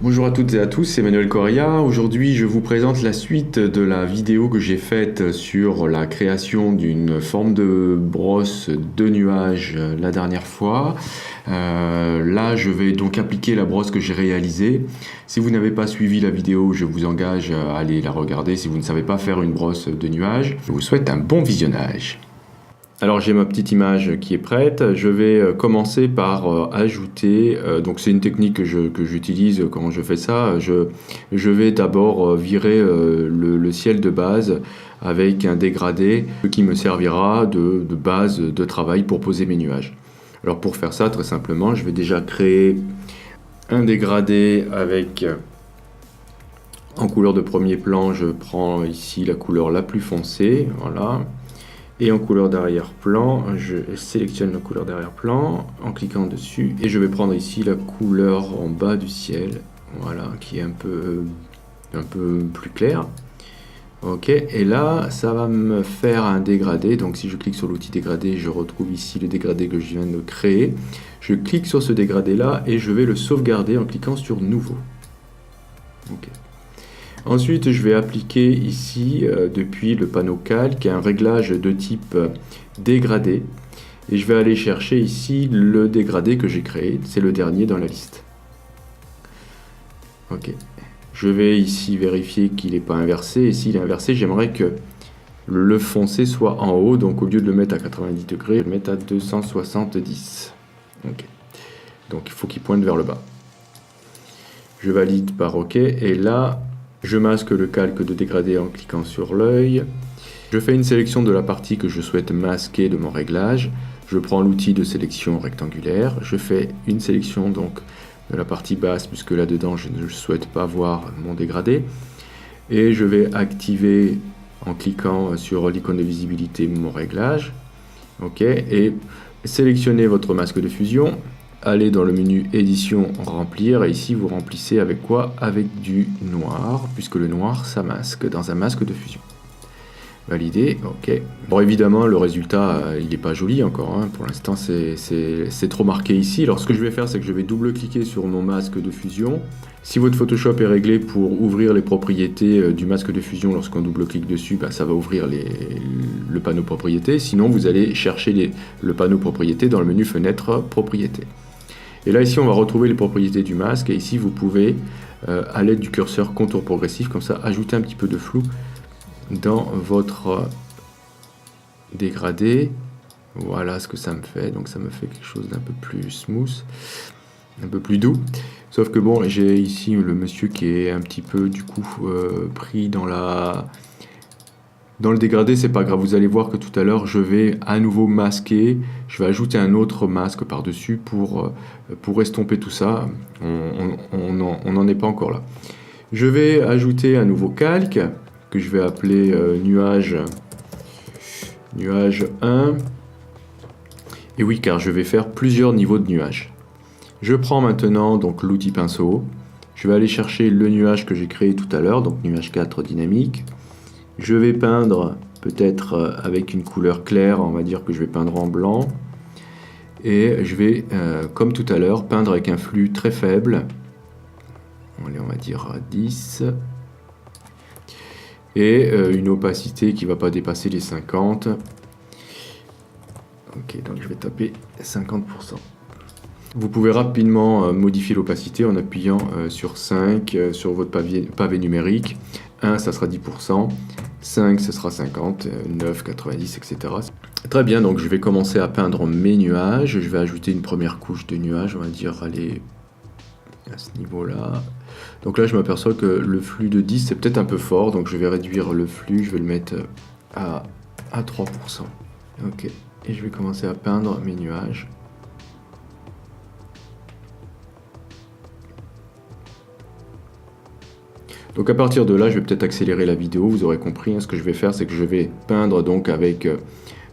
Bonjour à toutes et à tous, c'est Emmanuel Correa. Aujourd'hui, je vous présente la suite de la vidéo que j'ai faite sur la création d'une forme de brosse de nuages la dernière fois. Là, je vais donc appliquer la brosse que j'ai réalisée. Si vous n'avez pas suivi la vidéo, je vous engage à aller la regarder. Si vous ne savez pas faire une brosse de nuages, je vous souhaite un bon visionnage. Alors j'ai ma petite image qui est prête, je vais commencer par ajouter, donc c'est une technique que j'utilise quand je fais ça, je vais d'abord virer le ciel de base avec un dégradé qui me servira de base de travail pour poser mes nuages. Alors pour faire ça, très simplement, je vais déjà créer un dégradé avec, en couleur de premier plan, je prends ici la couleur la plus foncée, voilà. Et en couleur d'arrière-plan, je sélectionne la couleur d'arrière-plan en cliquant dessus et je vais prendre ici la couleur en bas du ciel, voilà, qui est un peu plus claire. Ok, et là, ça va me faire un dégradé. Donc si je clique sur l'outil dégradé, je retrouve ici le dégradé que je viens de créer. Je clique sur ce dégradé-là et je vais le sauvegarder en cliquant sur Nouveau. Ok. Ensuite, je vais appliquer ici, depuis le panneau calque, un réglage de type dégradé. Et je vais aller chercher ici le dégradé que j'ai créé. C'est le dernier dans la liste. Ok. Je vais ici vérifier qu'il n'est pas inversé. Et s'il est inversé, j'aimerais que le foncé soit en haut. Donc au lieu de le mettre à 90 degrés, je vais le mettre à 270. Ok. Donc il faut qu'il pointe vers le bas. Je valide par OK. Et là, je masque le calque de dégradé en cliquant sur l'œil. Je fais une sélection de la partie que je souhaite masquer de mon réglage. Je prends l'outil de sélection rectangulaire. Je fais une sélection donc de la partie basse puisque là-dedans je ne souhaite pas voir mon dégradé. Et je vais activer en cliquant sur l'icône de visibilité mon réglage. OK. Et sélectionnez votre masque de fusion. Allez dans le menu édition remplir et ici vous remplissez avec quoi? Avec du noir, puisque le noir ça masque dans un masque de fusion. Validé, ok. Bon évidemment le résultat il n'est pas joli encore, hein. Pour l'instant c'est trop marqué ici. Alors ce que je vais faire c'est que je vais double-cliquer sur mon masque de fusion. Si votre Photoshop est réglé pour ouvrir les propriétés du masque de fusion lorsqu'on double-clique dessus, ben, ça va ouvrir le panneau propriétés. Sinon vous allez chercher le panneau propriétés dans le menu fenêtre propriétés. Et là, ici, on va retrouver les propriétés du masque. Et ici, vous pouvez, à l'aide du curseur contour progressif, comme ça, ajouter un petit peu de flou dans votre dégradé. Voilà ce que ça me fait. Donc, ça me fait quelque chose d'un peu plus smooth, un peu plus doux. Sauf que bon, j'ai ici le monsieur qui est un petit peu, du coup, pris dans le dégradé, c'est pas grave, vous allez voir que tout à l'heure, je vais à nouveau masquer, je vais ajouter un autre masque par-dessus pour estomper tout ça. On n'en est pas encore là. Je vais ajouter un nouveau calque que je vais appeler nuage 1. Et oui, car je vais faire plusieurs niveaux de nuages. Je prends maintenant donc l'outil pinceau. Je vais aller chercher le nuage que j'ai créé tout à l'heure, donc nuage 4 dynamique. Je vais peindre peut-être avec une couleur claire, on va dire que je vais peindre en blanc. Et je vais, comme tout à l'heure, peindre avec un flux très faible. Allez, on va dire 10. Et une opacité qui ne va pas dépasser les 50. Ok, donc je vais taper 50%. Vous pouvez rapidement modifier l'opacité en appuyant sur 5 sur votre pavé numérique. 1, ça sera 10%, 5, ce sera 50, 9, 90, etc. Très bien, donc je vais commencer à peindre mes nuages. Je vais ajouter une première couche de nuages, on va dire, allez, à ce niveau-là. Donc là, je m'aperçois que le flux de 10, c'est peut-être un peu fort, donc je vais réduire le flux, je vais le mettre à 3%. Ok, et je vais commencer à peindre mes nuages. Donc à partir de là, je vais peut-être accélérer la vidéo, vous aurez compris, hein, ce que je vais faire, c'est que je vais peindre donc avec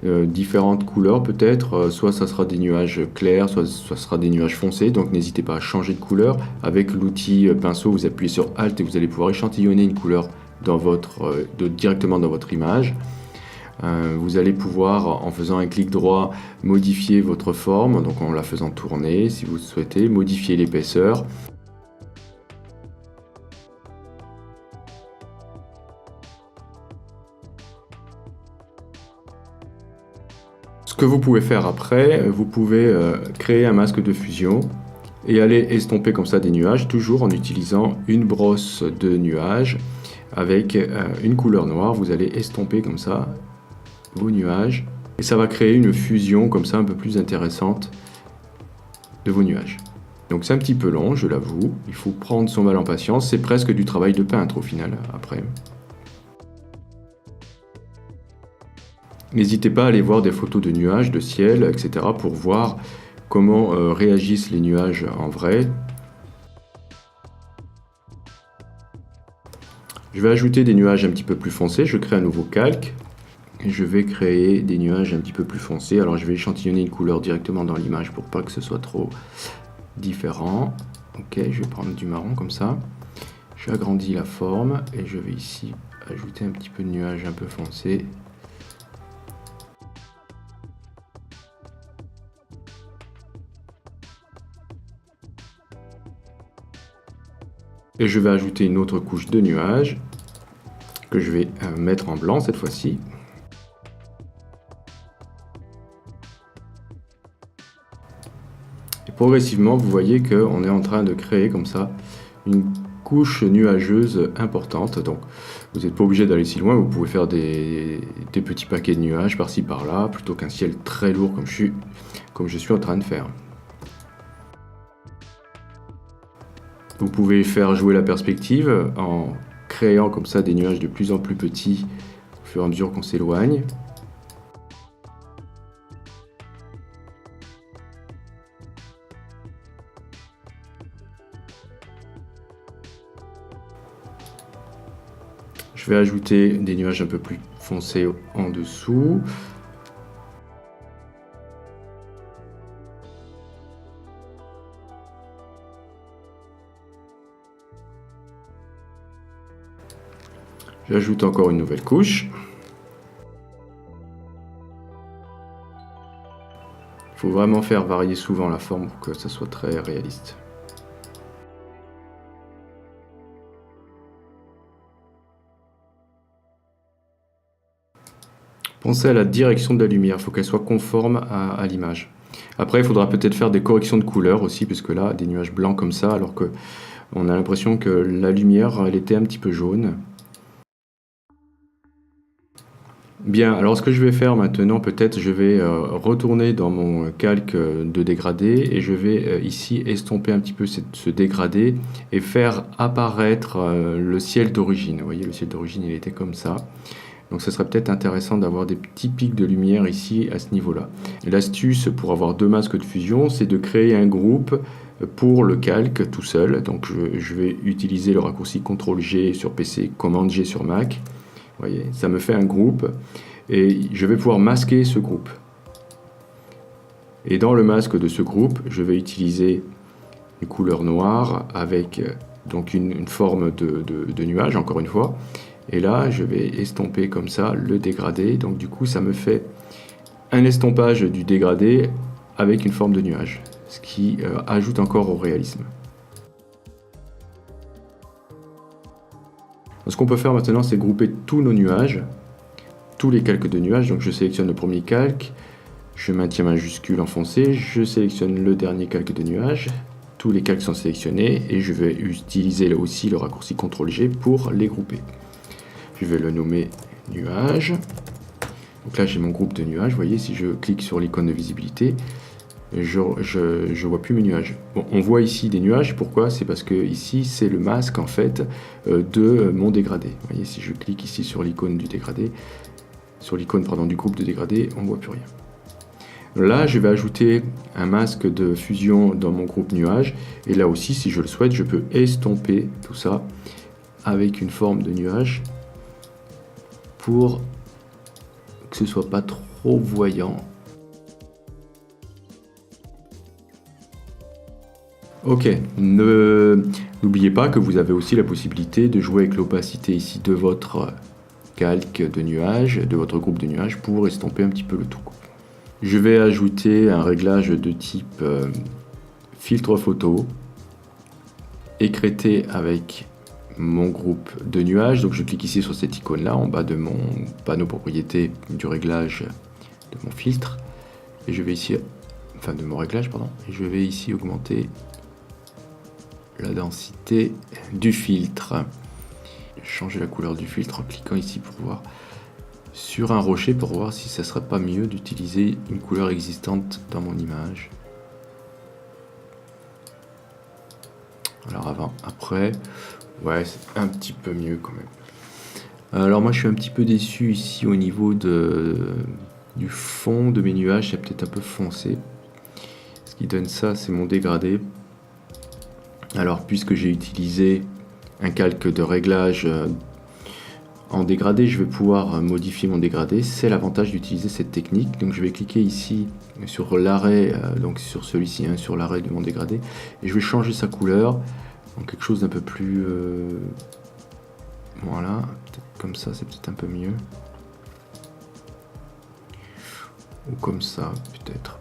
différentes couleurs peut-être, soit ça sera des nuages clairs, soit ça sera des nuages foncés, donc n'hésitez pas à changer de couleur. Avec l'outil pinceau, vous appuyez sur Alt et vous allez pouvoir échantillonner une couleur directement dans votre image. Vous allez pouvoir, en faisant un clic droit, modifier votre forme, donc en la faisant tourner si vous le souhaitez, modifier l'épaisseur. que vous pouvez faire après, vous pouvez créer un masque de fusion et aller estomper comme ça des nuages, toujours en utilisant une brosse de nuages avec une couleur noire. Vous allez estomper comme ça vos nuages et ça va créer une fusion comme ça un peu plus intéressante de vos nuages. Donc c'est un petit peu long, je l'avoue, il faut prendre son mal en patience, c'est presque du travail de peintre au final après. N'hésitez pas à aller voir des photos de nuages, de ciel, etc. pour voir comment réagissent les nuages en vrai. Je vais ajouter des nuages un petit peu plus foncés, je crée un nouveau calque et je vais créer des nuages un petit peu plus foncés. Alors je vais échantillonner une couleur directement dans l'image pour pas que ce soit trop différent. Ok, je vais prendre du marron comme ça. J'agrandis la forme et je vais ici ajouter un petit peu de nuages un peu foncés. Et je vais ajouter une autre couche de nuages que je vais mettre en blanc cette fois-ci. Et progressivement, vous voyez qu'on est en train de créer comme ça une couche nuageuse importante. Donc vous n'êtes pas obligé d'aller si loin, vous pouvez faire des petits paquets de nuages par-ci par-là, plutôt qu'un ciel très lourd comme je suis en train de faire. Vous pouvez faire jouer la perspective en créant comme ça des nuages de plus en plus petits au fur et à mesure qu'on s'éloigne. Je vais ajouter des nuages un peu plus foncés en dessous. J'ajoute encore une nouvelle couche. Il faut vraiment faire varier souvent la forme pour que ça soit très réaliste. Pensez à la direction de la lumière, il faut qu'elle soit conforme à l'image. Après, il faudra peut-être faire des corrections de couleur aussi, puisque là, des nuages blancs comme ça, alors que on a l'impression que la lumière, elle était un petit peu jaune. Bien, alors ce que je vais faire maintenant, peut-être, je vais retourner dans mon calque de dégradé et je vais ici estomper un petit peu ce dégradé et faire apparaître le ciel d'origine. Vous voyez, le ciel d'origine, il était comme ça. Donc ce serait peut-être intéressant d'avoir des petits pics de lumière ici à ce niveau-là. L'astuce pour avoir deux masques de fusion, c'est de créer un groupe pour le calque tout seul. Donc je vais utiliser le raccourci CTRL-G sur PC, Command-G sur Mac. Vous voyez, ça me fait un groupe et je vais pouvoir masquer ce groupe. Et dans le masque de ce groupe, je vais utiliser une couleur noire avec donc une forme de nuage, encore une fois. Et là, je vais estomper comme ça le dégradé. Donc du coup, ça me fait un estompage du dégradé avec une forme de nuage, ce qui ajoute encore au réalisme. Ce qu'on peut faire maintenant, c'est grouper tous nos nuages, tous les calques de nuages. Donc je sélectionne le premier calque, je maintiens majuscule enfoncé, je sélectionne le dernier calque de nuage. Tous les calques sont sélectionnés et je vais utiliser là aussi le raccourci CTRL-G pour les grouper. Je vais le nommer nuage. Donc là, j'ai mon groupe de nuages. Vous voyez, si je clique sur l'icône de visibilité, je vois plus mes nuages. Bon, on voit ici des nuages. Pourquoi? C'est parce que ici, c'est le masque en fait de mon dégradé. Vous voyez, si je clique ici sur l'icône du dégradé, sur l'icône du groupe de dégradé, on voit plus rien. Là, je vais ajouter un masque de fusion dans mon groupe nuage. Et là aussi, si je le souhaite, je peux estomper tout ça avec une forme de nuage pour que ce soit pas trop voyant. Ok, n'oubliez pas que vous avez aussi la possibilité de jouer avec l'opacité ici de votre calque de nuage, de votre groupe de nuages pour estomper un petit peu le tout. Je vais ajouter un réglage de type filtre photo, écrété avec mon groupe de nuages. Donc je clique ici sur cette icône là en bas de mon panneau propriété du réglage de mon filtre. Et je vais ici, enfin de mon réglage, pardon, et je vais ici augmenter la densité du filtre. Changer la couleur du filtre en cliquant ici pour voir sur un rocher pour voir si ça serait pas mieux d'utiliser une couleur existante dans mon image. Alors avant, après, ouais, c'est un petit peu mieux quand même. Alors moi je suis un petit peu déçu ici au niveau du fond de mes nuages, c'est peut-être un peu foncé. Ce qui donne ça, c'est mon dégradé. Alors puisque j'ai utilisé un calque de réglage en dégradé, je vais pouvoir modifier mon dégradé. C'est l'avantage d'utiliser cette technique. Donc je vais cliquer ici sur l'arrêt, donc sur celui-ci, hein, sur l'arrêt de mon dégradé, et je vais changer sa couleur en quelque chose d'un peu plus... voilà, peut-être comme ça, c'est peut-être un peu mieux. Ou comme ça, peut-être.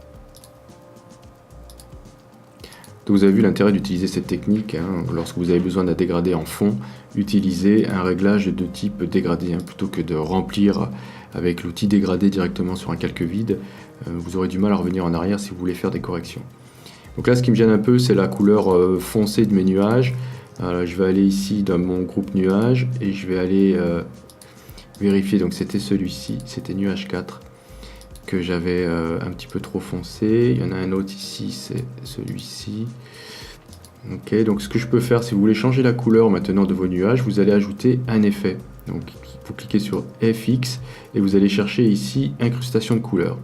Donc vous avez vu l'intérêt d'utiliser cette technique, hein, lorsque vous avez besoin d'un dégradé en fond, utilisez un réglage de type dégradé, hein, plutôt que de remplir avec l'outil dégradé directement sur un calque vide. Vous aurez du mal à revenir en arrière si vous voulez faire des corrections. Donc là, ce qui me gêne un peu, c'est la couleur foncée de mes nuages. Je vais aller ici dans mon groupe nuages et je vais aller vérifier. Donc c'était celui-ci, c'était nuage 4 que j'avais un petit peu trop foncé. Il y en a un autre ici, c'est celui-ci. Ok, donc ce que je peux faire, si vous voulez changer la couleur maintenant de vos nuages, vous allez ajouter un effet. Donc vous cliquez sur FX et vous allez chercher ici incrustation de couleurs.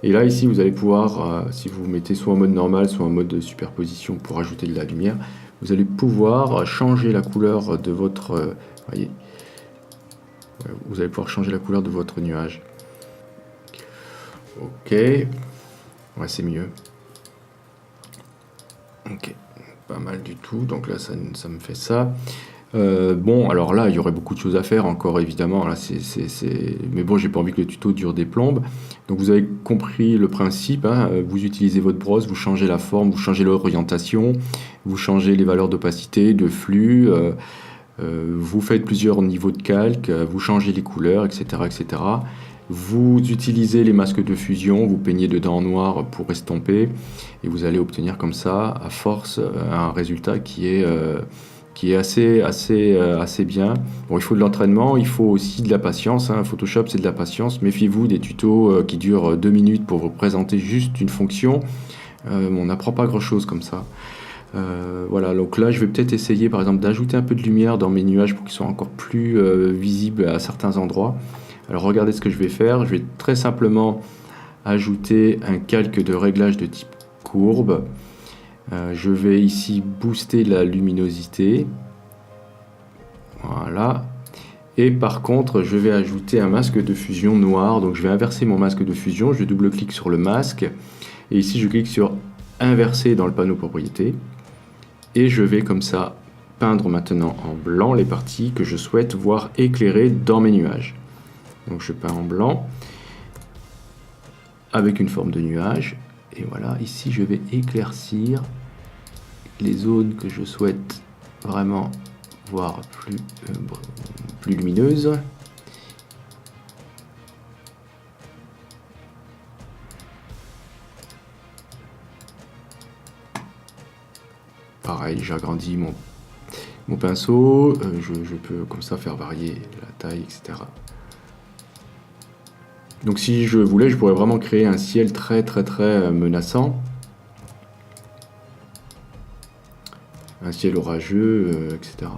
Et là ici vous allez pouvoir, si vous mettez soit en mode normal, soit en mode de superposition pour ajouter de la lumière, vous allez pouvoir changer la couleur de votre... voyez, vous allez pouvoir changer la couleur de votre nuage. Ok, ouais, c'est mieux. Ok, pas mal du tout. Donc là, ça me fait ça. Bon, alors là, il y aurait beaucoup de choses à faire encore, évidemment. Là, mais bon, j'ai pas envie que le tuto dure des plombes. Donc vous avez compris le principe, hein. Vous utilisez votre brosse, vous changez la forme, vous changez l'orientation, vous changez les valeurs d'opacité, de flux. Vous faites plusieurs niveaux de calque, vous changez les couleurs, etc., etc. Vous utilisez les masques de fusion, vous peignez dedans en noir pour estomper, et vous allez obtenir comme ça, à force, un résultat qui est assez bien. Bon, il faut de l'entraînement, il faut aussi de la patience, hein. Photoshop, c'est de la patience. Méfiez-vous des tutos qui durent 2 minutes pour vous présenter juste une fonction. On n'apprend pas grand-chose comme ça. Voilà, donc là je vais peut-être essayer par exemple d'ajouter un peu de lumière dans mes nuages pour qu'ils soient encore plus visibles à certains endroits. Alors regardez ce que je vais faire, je vais très simplement ajouter un calque de réglage de type courbe. Je vais ici booster la luminosité, voilà, et par contre je vais ajouter un masque de fusion noir. Donc je vais inverser mon masque de fusion, je double-clique sur le masque, et ici je clique sur inverser dans le panneau propriétés. Et je vais comme ça peindre maintenant en blanc les parties que je souhaite voir éclairées dans mes nuages. Donc je peins en blanc avec une forme de nuage. Et voilà, ici je vais éclaircir les zones que je souhaite vraiment voir plus lumineuses. Pareil, j'agrandis mon pinceau, je peux comme ça faire varier la taille, etc. Donc si je voulais, je pourrais vraiment créer un ciel très menaçant. Un ciel orageux, etc.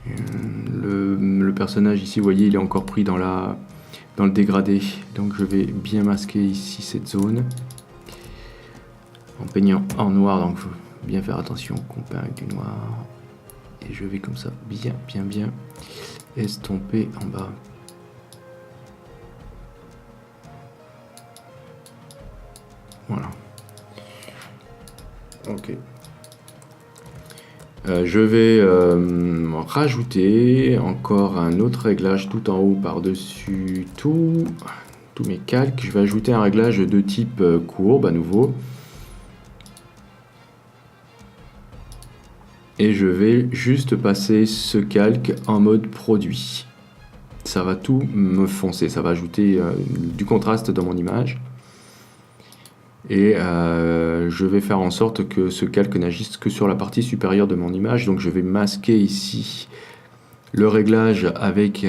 Le personnage ici, vous voyez, il est encore pris dans le dégradé. Donc je vais bien masquer ici cette zone. En peignant en noir, donc il faut bien faire attention qu'on peint avec du noir. Et je vais comme ça bien estomper en bas. Voilà. Ok. Je vais rajouter encore un autre réglage tout en haut par-dessus tous mes calques. Je vais ajouter un réglage de type courbe à nouveau. Et je vais juste passer ce calque en mode produit. ça va tout me foncer, ça va ajouter du contraste dans mon image. Et je vais faire en sorte que ce calque n'agisse que sur la partie supérieure de mon image. Donc je vais masquer ici le réglage avec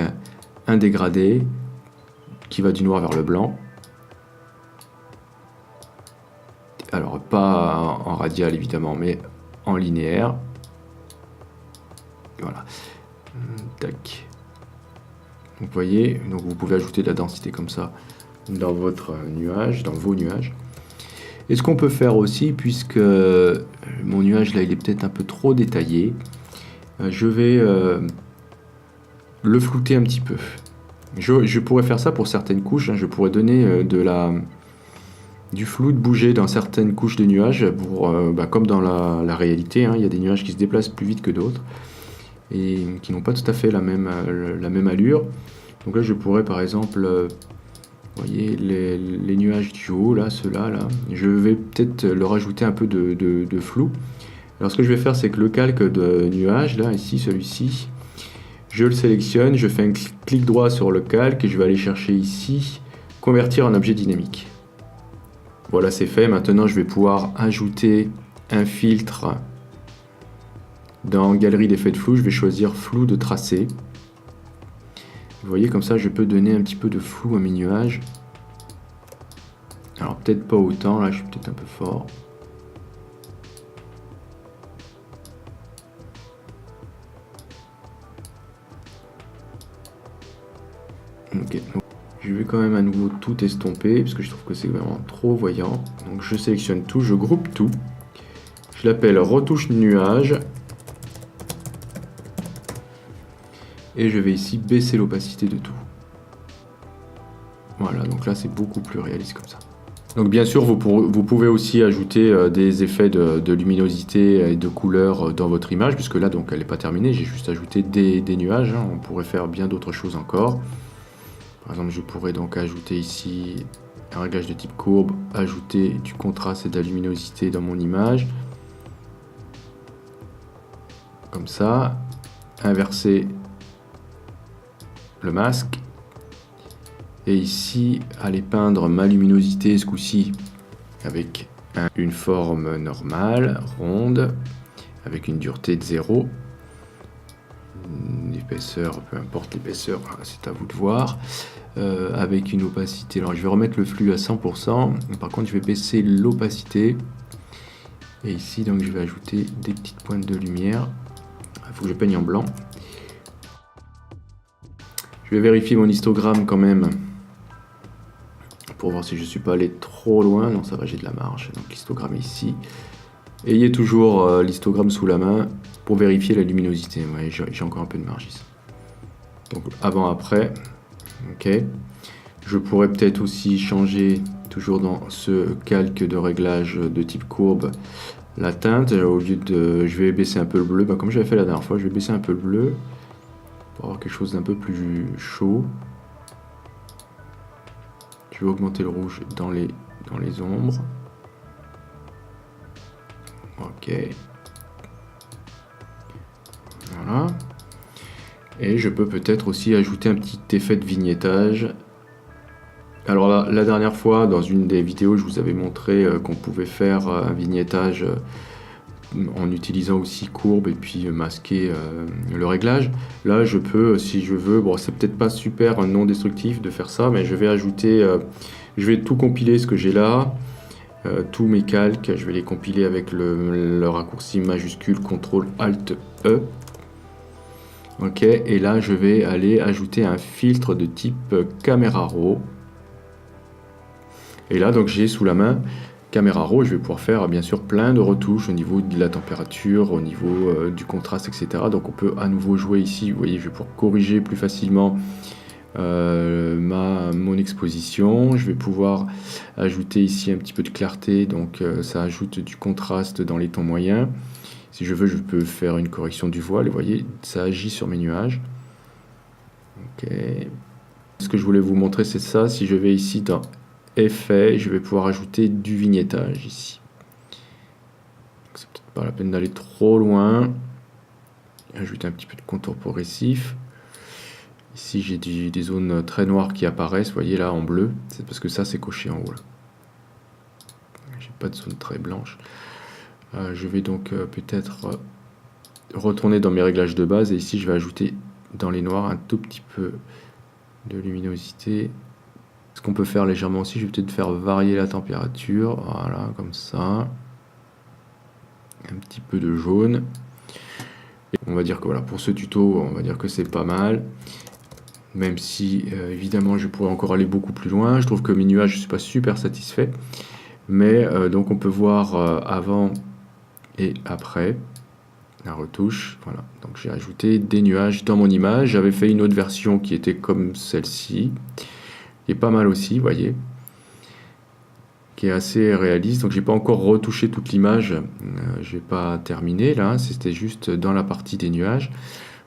un dégradé qui va du noir vers le blanc. Alors pas en radial évidemment, mais en linéaire. Voilà. Tac. Donc vous voyez, donc vous pouvez ajouter de la densité comme ça dans votre nuage, dans vos nuages. Et ce qu'on peut faire aussi, puisque mon nuage là il est peut-être un peu trop détaillé, je vais le flouter un petit peu. Je pourrais faire ça pour certaines couches, hein, je pourrais donner du flou de bouger dans certaines couches de nuages, pour, comme dans la réalité, hein, il y a des nuages qui se déplacent plus vite que d'autres et qui n'ont pas tout à fait la même allure. Donc là je pourrais par exemple... vous voyez les nuages du haut, là, ceux-là, là, je vais peut-être leur ajouter un peu de flou. Alors ce que je vais faire, c'est que le calque de nuage, là, ici, celui-ci, je le sélectionne, je fais un clic droit sur le calque et je vais aller chercher ici, convertir en objet dynamique. Voilà, c'est fait. Maintenant, je vais pouvoir ajouter un filtre dans Galerie d'effets de flou. Je vais choisir flou de tracé. Vous voyez, comme ça, je peux donner un petit peu de flou à mes nuages. Alors, peut-être pas autant, là, je suis peut-être un peu fort. Ok, je vais quand même à nouveau tout estomper, parce que je trouve que c'est vraiment trop voyant. Donc, je sélectionne tout, je groupe tout. Je l'appelle retouche nuage. Et je vais ici baisser l'opacité de tout. Voilà, donc là c'est beaucoup plus réaliste comme ça. Donc bien sûr, vous pouvez aussi ajouter des effets de luminosité et de couleur dans votre image, puisque là donc elle n'est pas terminée, j'ai juste ajouté des nuages, hein. On pourrait faire bien d'autres choses encore. Par exemple, je pourrais donc ajouter ici un réglage de type courbe, ajouter du contraste et de la luminosité dans mon image. Comme ça, inverser le masque et ici aller peindre ma luminosité ce coup-ci avec une forme normale, ronde, avec une dureté de 0, une épaisseur, peu importe l'épaisseur, c'est à vous de voir, avec une opacité, alors je vais remettre le flux à 100%, par contre je vais baisser l'opacité et ici donc je vais ajouter des petites pointes de lumière. Il faut que je peigne en blanc. Je vais vérifier mon histogramme quand même pour voir si je ne suis pas allé trop loin. Non, ça va, j'ai de la marge. Donc l'histogramme est ici. Ayez toujours l'histogramme sous la main pour vérifier la luminosité. Ouais, j'ai encore un peu de marge ici. Donc avant-après. Ok. Je pourrais peut-être aussi changer, toujours dans ce calque de réglage de type courbe, la teinte. Au lieu de... Je vais baisser un peu le bleu. Comme j'avais fait la dernière fois, je vais baisser un peu le bleu pour avoir quelque chose d'un peu plus chaud. Je vais augmenter le rouge dans les ombres. Ok. Voilà. Et je peux peut-être aussi ajouter un petit effet de vignettage. Alors la dernière fois, dans une des vidéos, je vous avais montré qu'on pouvait faire un vignettage en utilisant aussi courbe et puis masquer le réglage. Là je peux, si je veux, bon c'est peut-être pas super non destructif de faire ça, mais je vais ajouter, je vais tout compiler ce que j'ai là, tous mes calques, je vais les compiler avec le raccourci majuscule CTRL ALT E. Ok, et là je vais aller ajouter un filtre de type Camera Raw. Et là donc j'ai sous la main Camera Raw, je vais pouvoir faire bien sûr plein de retouches au niveau de la température, au niveau du contraste, etc. Donc on peut à nouveau jouer ici, vous voyez, je vais pouvoir corriger plus facilement mon exposition. Je vais pouvoir ajouter ici un petit peu de clarté, donc ça ajoute du contraste dans les tons moyens. Si je veux, je peux faire une correction du voile, vous voyez, ça agit sur mes nuages. Ok. Ce que je voulais vous montrer, c'est ça. Si je vais ici dans Effet, je vais pouvoir ajouter du vignettage ici. C'est peut-être pas la peine d'aller trop loin. Ajouter un petit peu de contour progressif. Ici, j'ai des zones très noires qui apparaissent, vous voyez là en bleu, c'est parce que ça c'est coché en haut. J'ai pas de zone très blanche. Je vais donc peut-être retourner dans mes réglages de base et ici je vais ajouter dans les noirs un tout petit peu de luminosité. Ce qu'on peut faire légèrement aussi, je vais peut-être faire varier la température, voilà, comme ça. Un petit peu de jaune. Et on va dire que voilà, pour ce tuto, on va dire que c'est pas mal. Même si, évidemment, je pourrais encore aller beaucoup plus loin. Je trouve que mes nuages, je ne suis pas super satisfait. Mais donc on peut voir avant et après la retouche. Voilà, donc j'ai ajouté des nuages dans mon image. J'avais fait une autre version qui était comme celle-ci, qui est pas mal aussi, vous voyez, qui est assez réaliste. Donc j'ai pas encore retouché toute l'image, j'ai pas terminé là, c'était juste dans la partie des nuages.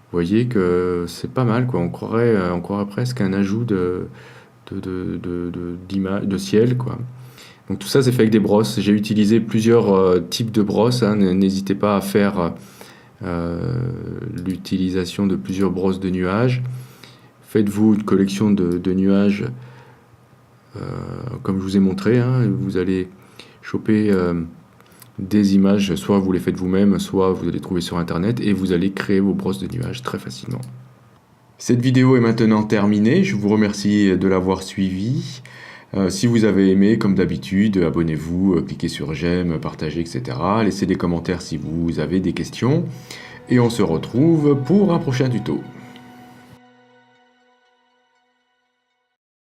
Vous voyez que c'est pas mal, quoi. On croirait presque un ajout de ciel, quoi. Donc tout ça c'est fait avec des brosses. J'ai utilisé plusieurs types de brosses, hein. N'hésitez pas à faire l'utilisation de plusieurs brosses de nuages. Faites-vous une collection de nuages comme je vous ai montré, hein. Vous allez choper des images, soit vous les faites vous-même, soit vous allez trouver sur internet et vous allez créer vos brosses de nuages très facilement. Cette vidéo est maintenant terminée, je vous remercie de l'avoir suivie. Si vous avez aimé, comme d'habitude, abonnez-vous, cliquez sur j'aime, partagez, etc. Laissez des commentaires si vous avez des questions. Et on se retrouve pour un prochain tuto.